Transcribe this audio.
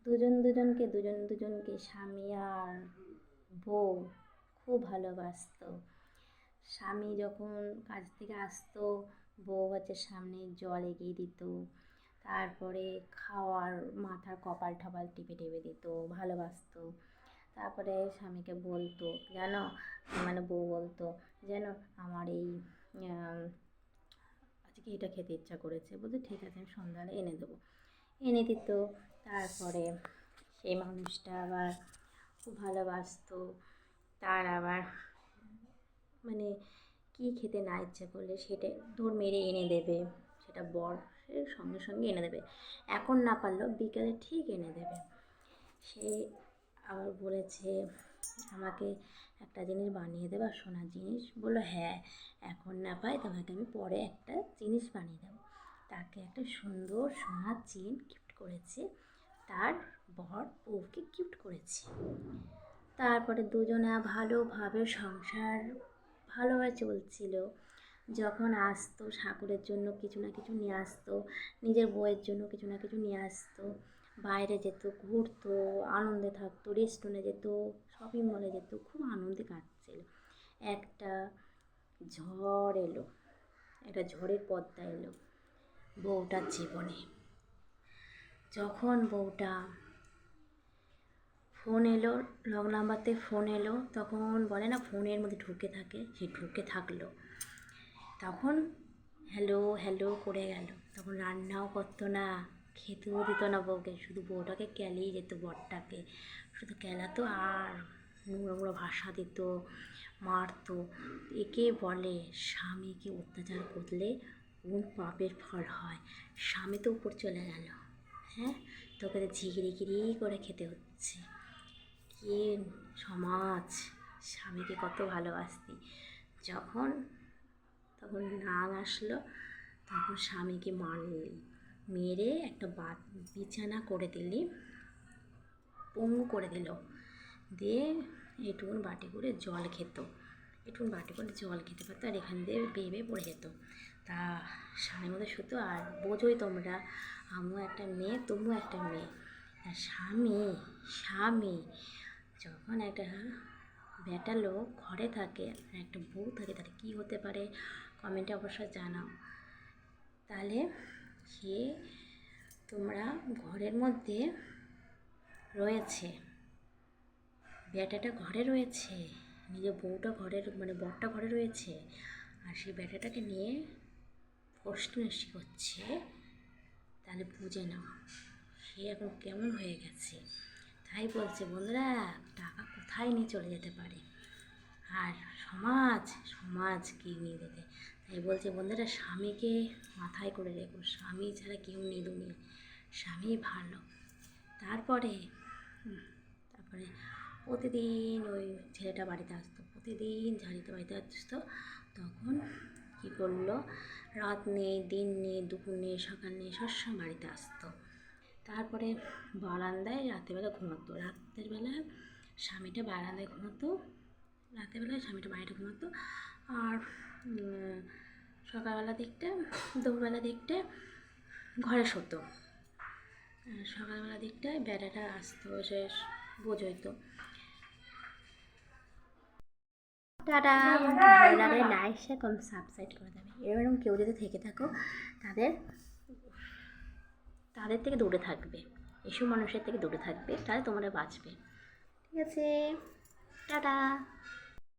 দুজনকে স্বামী আর বউ খুব ভালোবাসতো। স্বামী যখন কাজ থেকে আসতো, বউ হচ্ছে সামনে জল এগিয়ে দিত, তারপরে খাওয়ার মাথার কপাল টপাল টিপে টিপে দিত, ভালোবাসতো। তারপরে স্বামীকে বলতো, যেন মানে বউ বলতো, যেন আমার এই আজকে এটা খেতে ইচ্ছা করেছে, বলতো ঠিক আছে আমি সন্ধ্যাবেলা এনে দেবো, এনে দিত। তারপরে সেই মানুষটা আবার খুব ভালোবাসতো। তার আবার মানে কী খেতে না ইচ্ছা করলে সেটা দৌড় মেরে এনে দেবে, সেটা বর সে সঙ্গে সঙ্গে এনে দেবে, এখন না পারলেও বিকেলে ঠিক এনে দেবে। সে আবার বলেছে আমাকে একটা জিনিস বানিয়ে দেবে, সোনার জিনিস। বললো হ্যাঁ, এখন না পাই তোমাকে আমি পরে একটা জিনিস বানিয়ে দেবো। তাকে একটা সুন্দর সোনার চেন গিফট করেছে, তার বর বউকে গিফট করেছে। তারপরে দুজনে ভালোভাবে সংসার ভালোভাবে চলছিল। যখন আসতো ঠাকুরের জন্য কিছু না কিছু নিয়ে আসতো, নিজের বউয়ের জন্য কিছু না কিছু নিয়ে আসতো, বাইরে যেত, ঘুরতো, আনন্দে থাকতো, রেস্টুরেন্টে যেত, শপিং মলে যেত, খুব আনন্দে কাটছিল। একটা ঝড় এলো, একটা ঝড়ের পদ্মা এলো বউটার জীবনে। যখন বউটা ফোন এলো, লক নাম্বারতে ফোন এলো, তখন বলে না ফোনের মধ্যে ঢুকে থাকে, সে ঢুকে থাকলো। তখন হ্যালো হ্যালো করে গেল, তখন রান্নাও করতো না, খেতেও দিত না বউকে, শুধু বউটাকে ক্যালেই যেত, বরটাকে শুধু ক্যালাতো আর নোংরা নোংরা ভাষা দিত, মারতো। একে বলে স্বামীকে অত্যাচার করলে কোন পাপের ফল হয়। স্বামী তো উপর চলে গেল, হ্যাঁ, তোকে তো ঝিগড়িগিরি করে খেতে হচ্ছে। কি সমাজ, স্বামীকে কত ভালোবাসতি। যখন তখন নাং আসলো, তখন স্বামীকে মারলি, মেরে একটা বিছানা করে দিলি, পঙ্গু করে দিল, দিয়ে এটুকুন বাটি করে জল খেত, এটুকুন বাটি করে জল খেতে পারতো, আর এখান দিয়ে বেয়ে বেয়ে পড়ে যেত। তা স্বামীর মধ্যে শুধু, আর বোঝোই তোমরা, আমিও একটা মেয়ে, তুমিও একটা মেয়ে। স্বামী স্বামী যখন একটা বেটা লোক ঘরে থাকে আর একটা বউ থাকে, তাহলে কী হতে পারে কমেন্টে অবশ্যই জানাও। তাহলে সে তোমরা ঘরের মধ্যে রয়েছে, বেটাটা ঘরে রয়েছে, নিজের বউটা ঘরের মানে বরটা ঘরে রয়েছে, আর সেই বেটাটাকে নিয়ে ফষ্টি করছে, তাহলে বুঝে নাও সে এখন কেমন হয়ে গেছে। তাই বলছে বন্ধুরা, টাকা কোথায় নিয়ে চলে যেতে পারে, আর সমাজ সমাজ কী নিয়ে যেতে। তাই বলছে বন্ধুরা, স্বামীকে মাথায় করে রেখো, স্বামী ছাড়া কেউ নেই দুনিয়া, স্বামী ভালো। তারপরে প্রতিদিন ওই ছেলেটা বাড়িতে আসতো, প্রতিদিন বাড়িতে আসতো। তখন কী করলো, রাত নেই, দিন নেই, দুপুর নেই, সকাল নেই, সবসময় বাড়িতে আসতো। তারপরে বারান্দায় রাত্রেবেলা ঘুমাতো, রাতের বেলা স্বামীটা বারান্দায় ঘুমাতো, রাতের বেলায় স্বামীটা বাইরে ঘুমাতো, আর সকালবেলা দিকটা দুপুরবেলা দিকটা ঘরে শোতো। সকালবেলা দিকটায় বেড়াটা আসতো, সে বোঝোই তো। টাটা, ভালো লাগলে লাইক শেয়ার কমেন্ট সাবস্ক্রাইব করে দেবে। এরকম কেউ যদি থেকে থাকো, তাদের তাদের থেকে দূরে থাকবে, এসব মানুষের থেকে দূরে থাকবে, তাহলে তোমরা বাঁচবে। ঠিক আছে, টাটা।